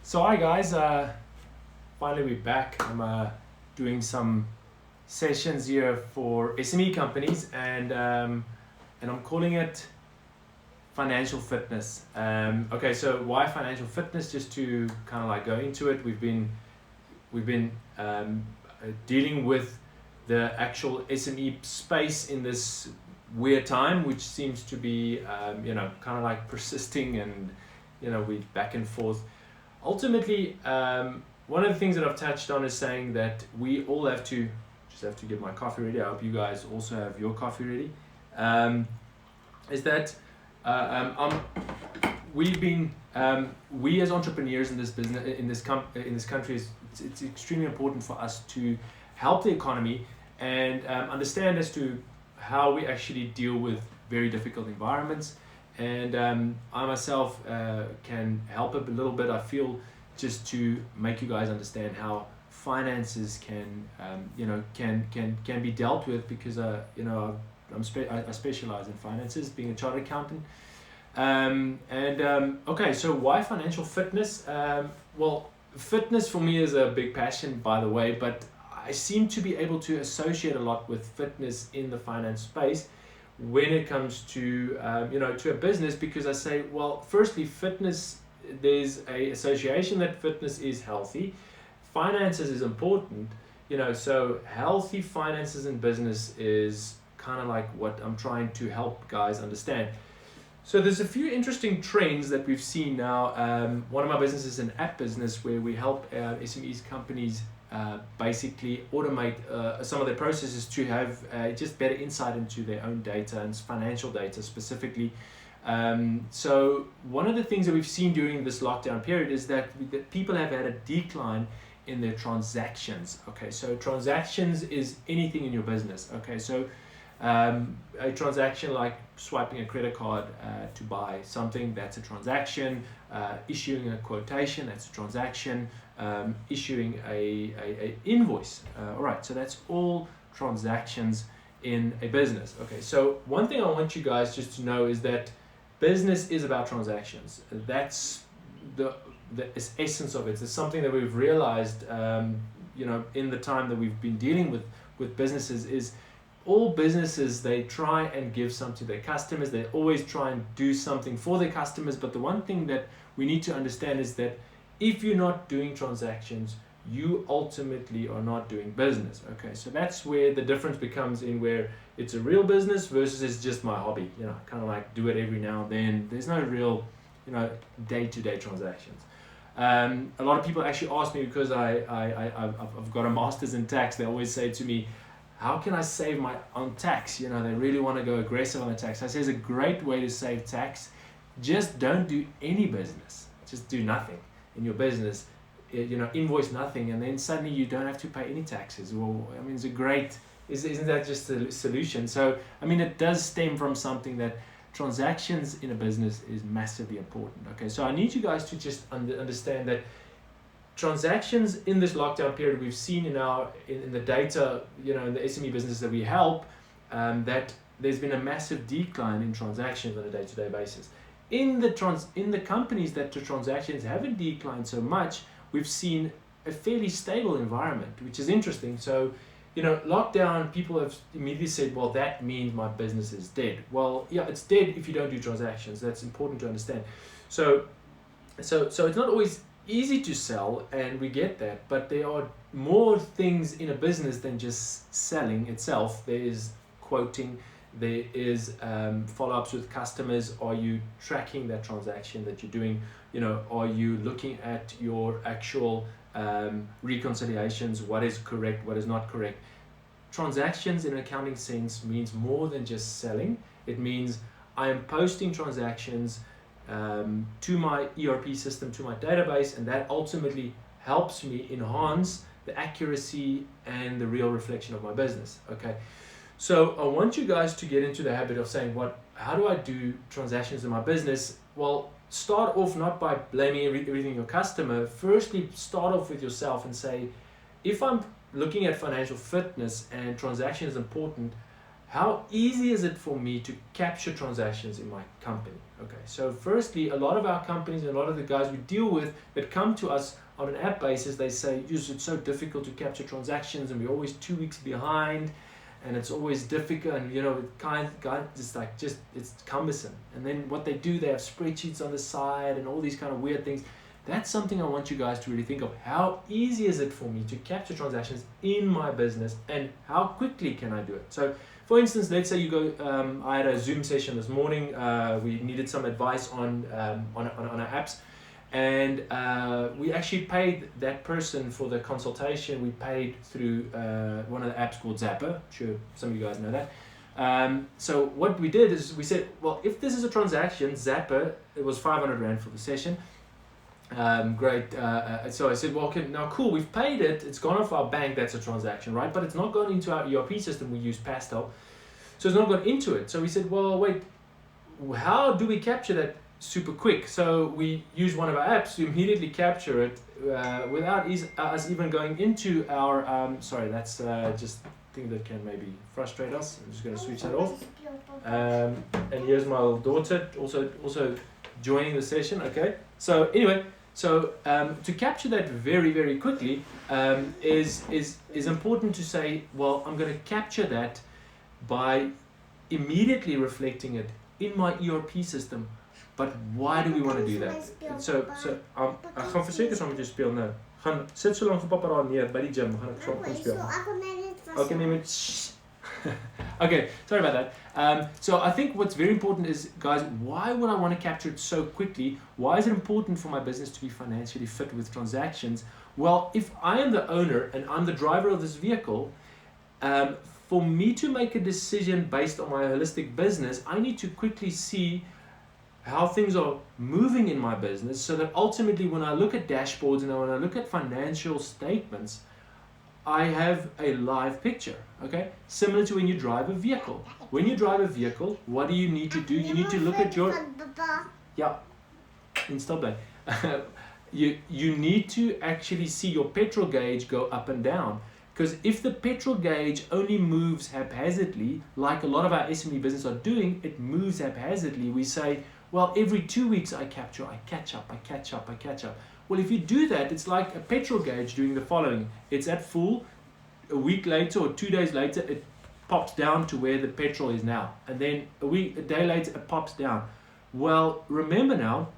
So hi guys, finally we're back. I'm doing some sessions here for SME companies, and I'm calling it financial fitness. Okay, so why financial fitness? Just to kind of like go into it, we've been dealing with the actual SME space in this weird time, which seems to be kind of like persisting, and we back and forth. Ultimately, one of the things that I've touched on is saying that we all have to get my coffee ready. I hope you guys also have your coffee ready. Is that we've been we as entrepreneurs in this business in this country it's extremely important for us to help the economy and understand as to how we actually deal with very difficult environments. And I myself can help a little bit, I feel, just to make you guys understand how finances can be dealt with, because I specialize in finances, being a chartered accountant. Okay, so why financial fitness? Well, fitness for me is a big passion, by the way, but I seem to be able to associate a lot with fitness in the finance space when it comes to to a business, because I say, well, firstly, fitness, there's a association that fitness is healthy, finances is important, so healthy finances in business is kind of like what I'm trying to help guys understand. So there's a few interesting trends that we've seen now. One of my businesses is an app business where we help SMEs companies basically automate some of their processes to have just better insight into their own data and financial data specifically. So one of the things that we've seen during this lockdown period is that people have had a decline in their transactions. Okay, so transactions is anything in your business. Okay, so a transaction like swiping a credit card to buy something, that's a transaction. Issuing a quotation, that's a transaction. Issuing a invoice. All right, so that's all transactions in a business. Okay, so one thing I want you guys just to know is that business is about transactions. That's the essence of it. It's something that we've realized, in the time that we've been dealing with businesses, is all businesses, they try and give something to their customers. They always try and do something for their customers. But the one thing that we need to understand is that if you're not doing transactions, you ultimately are not doing business. Okay, so that's where the difference becomes in where it's a real business versus it's just my hobby. Kind of like do it every now and then. There's no real, day-to-day transactions. A lot of people actually ask me, because I've got a master's in tax. They always say to me, how can I save my own tax? They really want to go aggressive on the tax. I say it's a great way to save tax. Just don't do any business. Just do nothing in your business. Invoice nothing, and then suddenly you don't have to pay any taxes. Well, I mean, it's a great, isn't that just a solution? So, I mean, it does stem from something that transactions in a business is massively important. Okay, so I need you guys to just understand that transactions in this lockdown period, we've seen in the data, in the SME businesses that we help, that there's been a massive decline in transactions on a day-to-day basis. In the companies that the transactions haven't declined so much, we've seen a fairly stable environment, which is interesting. So, lockdown, people have immediately said, well, that means my business is dead. Well, yeah, it's dead if you don't do transactions. That's important to understand. So it's not always easy to sell, and we get that, but there are more things in a business than just selling itself. There is quoting, there is follow-ups with customers. Are you tracking that transaction that you're doing? Are you looking at your actual reconciliations? What is correct, what is not correct? Transactions in an accounting sense means more than just selling. It means I am posting transactions to my ERP system, to my database, and that ultimately helps me enhance the accuracy and the real reflection of my business. Okay, so I want you guys to get into the habit of saying, how do I do transactions in my business? Well, start off not by blaming everything your customer. Firstly, start off with yourself and say, if I'm looking at financial fitness and transactions is important, how easy is it for me to capture transactions in my company? Okay, so firstly, a lot of our companies and a lot of the guys we deal with that come to us on an app basis, they say, it's so difficult to capture transactions and we're always 2 weeks behind and it's always difficult, and it's cumbersome. And then what they do, they have spreadsheets on the side and all these kind of weird things. That's something I want you guys to really think of. How easy is it for me to capture transactions in my business, and how quickly can I do it? So for instance, let's say you go, I had a Zoom session this morning. We needed some advice on our apps, and we actually paid that person for the consultation. We paid through one of the apps called Zapper. I'm sure some of you guys know that. So what we did is we said, well, if this is a transaction, Zapper, it was 500 Rand for the session. Great. So I said, well, okay, now cool, we've paid it, it's gone off our bank, that's a transaction, right? But it's not gone into our ERP system, we use Pastel, so it's not gone into it. So we said, well, wait, how do we capture that super quick? So we use one of our apps to immediately capture it without us even going into our, sorry, that's just a thing that can maybe frustrate us. I'm just going to switch that off. And here's my little daughter also joining the session. Okay, so anyway, so to capture that very, very quickly is important to say, well, I'm going to capture that by immediately reflecting it in my ERP system. But why do we want to do that? So ek gaan verseker saam met jou speel nou. Gaan sit so lank vir pappa daar neer by die gym, gaan ek saam kom speel. Okay, okay, sorry about that. So I think what's very important is, guys, why would I want to capture it so quickly? Why is it important for my business to be financially fit with transactions? Well, if I am the owner and I'm the driver of this vehicle, for me to make a decision based on my holistic business, I need to quickly see how things are moving in my business, so that ultimately when I look at dashboards and when I look at financial statements, I have a live picture, okay? Similar to when you drive a vehicle. When you drive a vehicle, what do you need to do? You need to look at your... Yeah, install play. You need to actually see your petrol gauge go up and down. Because if the petrol gauge only moves haphazardly, like a lot of our SME business are doing, it moves haphazardly. We say, well, every 2 weeks I catch up. Well, if you do that, it's like a petrol gauge doing the following. It's at full, a week later or 2 days later, it pops down to where the petrol is now. And then a day later, it pops down. Well, remember now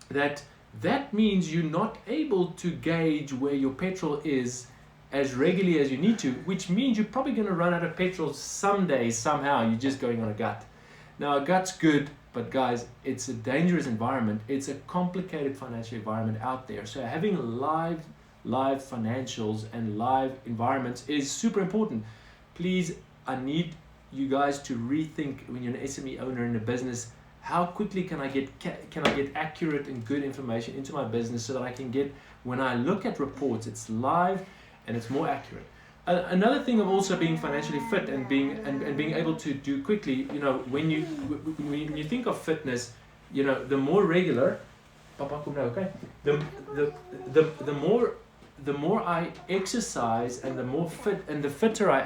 that means you're not able to gauge where your petrol is as regularly as you need to, which means you're probably going to run out of petrol someday, somehow. You're just going on a gut. Now, a gut's good, but guys, it's a dangerous environment. It's a complicated financial environment out there. So having live financials and live environments is super important. Please, I need you guys to rethink, when you're an SME owner in a business, how quickly can I get accurate and good information into my business so that I can get, when I look at reports, it's live and it's more accurate. Another thing of also being financially fit and being able to do quickly, you know, when you think of fitness, you know, the more regular, Papa, come now, okay? The more I exercise and the more fit and the fitter I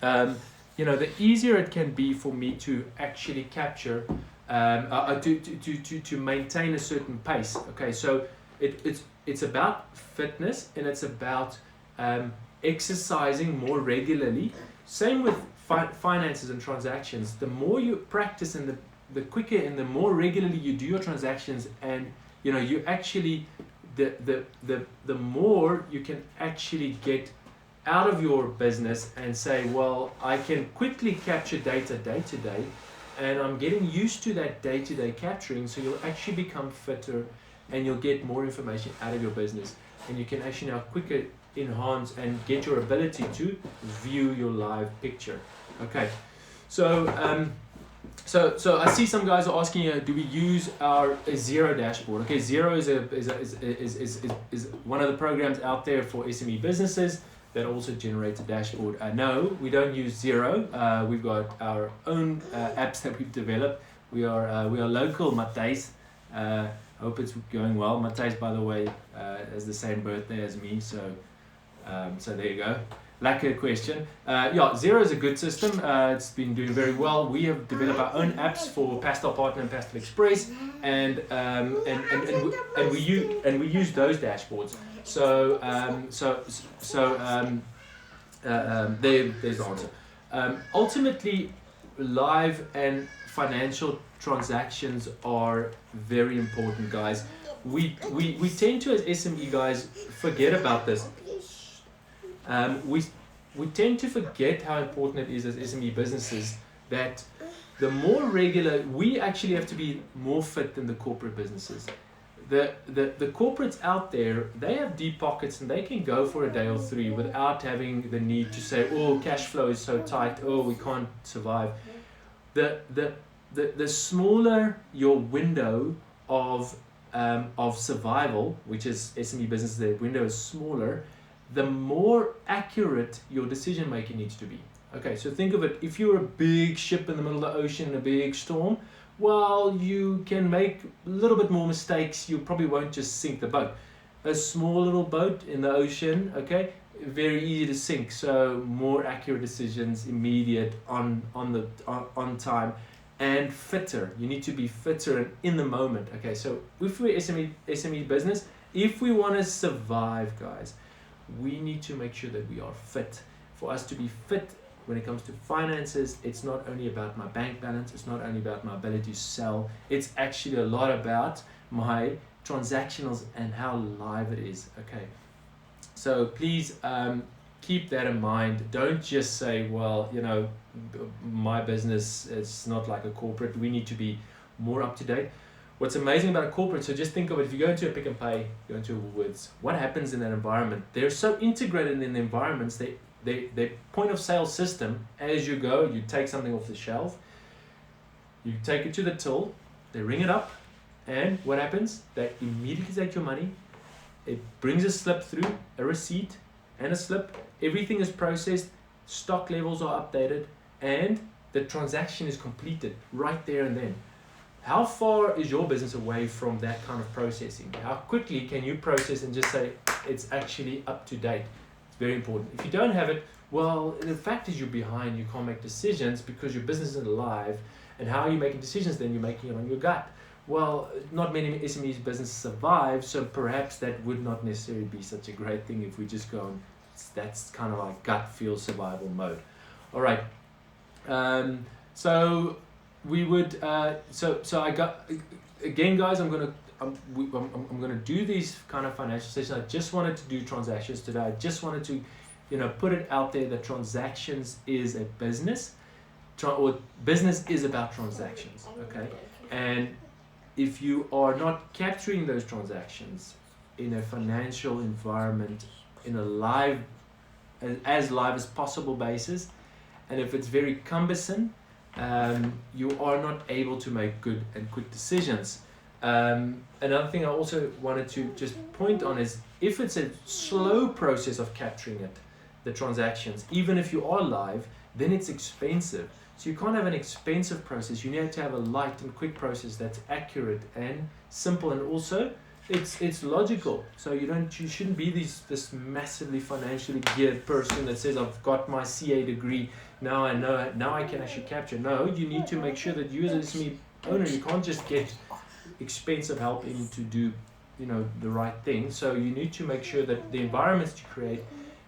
am, you know, the easier it can be for me to actually capture, to maintain a certain pace. Okay, so it's about fitness and it's about exercising more regularly. Same with finances and transactions. The more you practice and the quicker and the more regularly you do your transactions, and you know, you actually the more you can actually get out of your business and say, well, I can quickly capture data day to day, and I'm getting used to that day-to-day capturing, so you'll actually become fitter and you'll get more information out of your business, and you can actually now quicker enhance and get your ability to view your live picture. Okay, so so I see some guys are asking, do we use our Xero dashboard? Okay, Xero is one of the programs out there for SME businesses that also generates a dashboard. No, we don't use Xero. We've got our own apps that we've developed. We are local, Matthijs. Hope it's going well. Matthijs, by the way, has the same birthday as me, so there you go. Lekker question. Yeah, Xero is a good system. It's been doing very well. We have developed our own apps for Pastel Partner and Pastel Express, and we use those dashboards. So there's the answer. Ultimately, live and financial transactions are very important, guys. We tend to, as SME guys, forget about this. We tend to forget how important it is as SME businesses that the more regular, we actually have to be more fit than the corporate businesses. The corporates out there, they have deep pockets and they can go for a day or three without having the need to say, oh, cash flow is so tight, oh, we can't survive. The smaller your window of survival, which is SME business, the window is smaller, the more accurate your decision making needs to be. Okay, so think of it, if you're a big ship in the middle of the ocean in a big storm, well, you can make a little bit more mistakes. You probably won't just sink the boat. A small little boat in the ocean, okay, very easy to sink. So more accurate decisions, immediate, on time, and fitter. You need to be fitter and in the moment. Okay, so if we're SME business, if we want to survive, guys, we need to make sure that we are fit. For us to be fit when it comes to finances, it's not only about my bank balance, it's not only about my ability to sell, it's actually a lot about my transactionals and how live it is. Okay, so please keep that in mind. Don't just say, well, you know, my business is not like a corporate. We need to be more up to date. What's amazing about a corporate, so just think of it, if you go into a Pick n Pay, go into a Woolworths, what happens in that environment? They're so integrated in the environments, their point of sale system, as you go, you take something off the shelf, you take it to the till, they ring it up, and what happens? They immediately take your money, it brings a slip through, a receipt and a slip, everything is processed, stock levels are updated, and the transaction is completed right there and then. How far is your business away from that kind of processing? How quickly can you process and just say it's actually up to date? It's very important. If you don't have it, well, the fact is you're behind, you can't make decisions because your business isn't alive. And how are you making decisions then? You're making it on your gut. Well, not many SMEs businesses survive, so perhaps that would not necessarily be such a great thing if we just go and that's kind of like gut feel survival mode. All right. So we would so I got again, guys, I'm gonna do these kind of financial sessions. I just wanted to do transactions today. I just wanted to, you know, put it out there that transactions is a business, or business is about transactions. Okay, and if you are not capturing those transactions in a financial environment, in a live as possible basis, and if it's very cumbersome, you are not able to make good and quick decisions. Another thing I also wanted to just point on is if it's a slow process of capturing it, the transactions, even if you are live, then it's expensive. So you can't have an expensive process. You need to have a light and quick process that's accurate and simple, and also it's logical. So you shouldn't be this massively financially geared person that says, I've got my CA degree, now I know, now I can actually capture. No, you need to make sure that you as a SME owner, you can't just get expensive help in to do, you know, the right thing. So you need to make sure that the environments you create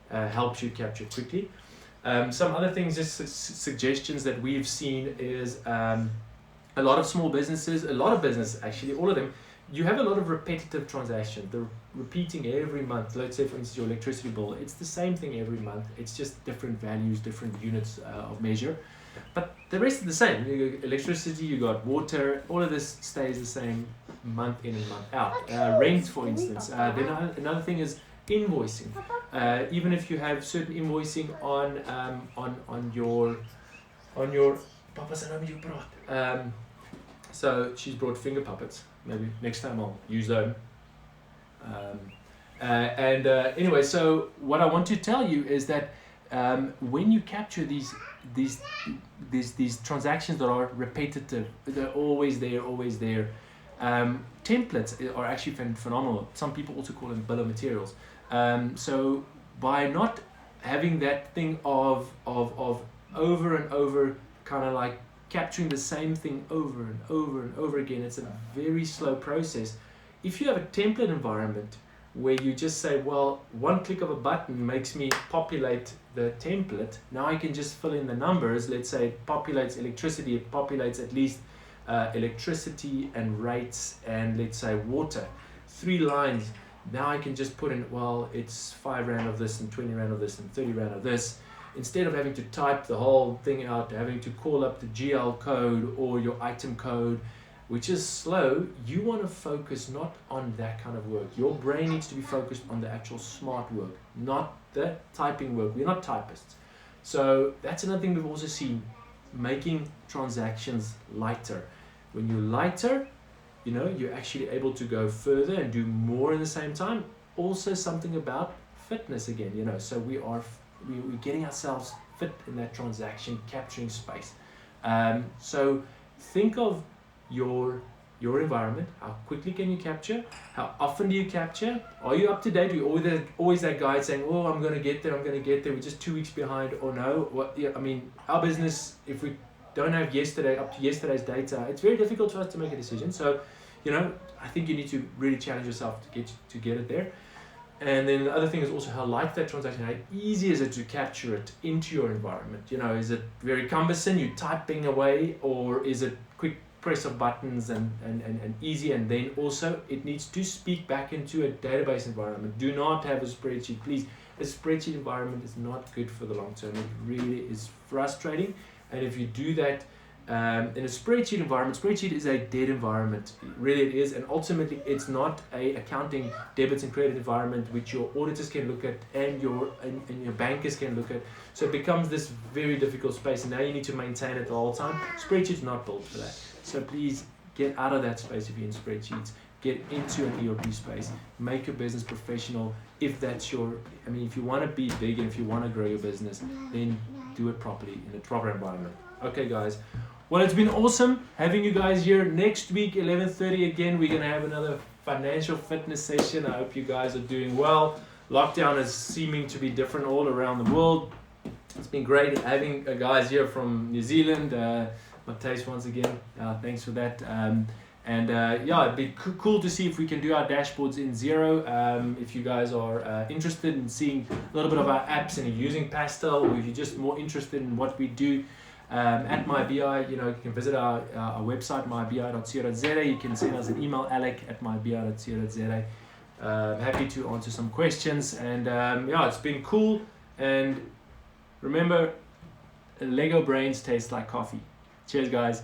helps you capture quickly. Some other things, just suggestions that we've seen is a lot of small businesses, a lot of businesses actually, all of them, you have a lot of repetitive transactions. They're repeating every month. Let's say, for instance, your electricity bill. It's the same thing every month. It's just different values, different units of measure. But the rest is the same. You got electricity, you got water, all of this stays the same month in and month out. Rent, for instance. Then another thing is invoicing. Even if you have certain invoicing on your Papa said you brought. So she's brought finger puppets. Maybe next time I'll use them. Anyway, so what I want to tell you is that when you capture these transactions that are repetitive, they're always there. Templates are actually phenomenal. Some people also call them bill of materials. So by not having that thing of over and over, kind of like capturing the same thing over and over and over again. It's a very slow process. If you have a template environment where you just say, well, one click of a button makes me populate the template, now I can just fill in the numbers. Let's say it populates electricity, it populates at least electricity and rates, and let's say water, 3 lines. Now I can just put in, well, it's 5 Rand of this and 20 Rand of this and 30 Rand of this. Instead of having to type the whole thing out, having to call up the GL code or your item code, which is slow, you want to focus not on that kind of work. Your brain needs to be focused on the actual smart work, not the typing work. We're not typists. So that's another thing we've also seen, making transactions lighter. When you're lighter, you know, you're actually able to go further and do more in the same time. Also something about fitness again, you know, so we're getting ourselves fit in that transaction, capturing space. So think of your environment. How quickly can you capture? How often do you capture? Are you up to date? You always that guy saying, oh, I'm going to get there, we're just 2 weeks behind, or no. What? Yeah, I mean, our business, if we don't have up to yesterday's data, it's very difficult for us to make a decision. So, you know, I think you need to really challenge yourself to get it there. And then the other thing is also how light that transaction, how easy is it to capture it into your environment? You know, is it very cumbersome, you typing away, or is it quick press of buttons and easy? And then also it needs to speak back into a database environment. Do not have a spreadsheet, please. A spreadsheet environment is not good for the long term. It really is frustrating. And if you do that in a spreadsheet environment, spreadsheet is a dead environment. Really it is. And ultimately it's not a accounting debits and credit environment which your auditors can look at and your bankers can look at. So it becomes this very difficult space, and now you need to maintain it the whole time. Spreadsheet's not built for that. So please get out of that space if you're in spreadsheets. Get into an ERP space. Make your business professional. If that's if you want to be big and if you want to grow your business, then do it properly in a proper environment. Okay, guys. Well, it's been awesome having you guys here. Next week, 11:30 again, we're going to have another financial fitness session. I hope you guys are doing well. Lockdown is seeming to be different all around the world. It's been great having guys here from New Zealand. Matthijs, once again, thanks for that. Yeah, it'd be cool to see if we can do our dashboards in Xero. If you guys are interested in seeing a little bit of our apps and you're using Pastel, or if you're just more interested in what we do, at MyBI, you can visit our website, mybi.co.za. You can send us an email, alec@mybi.co.za. Happy to answer some questions. And yeah, it's been cool. And remember, Lego brains taste like coffee. Cheers, guys.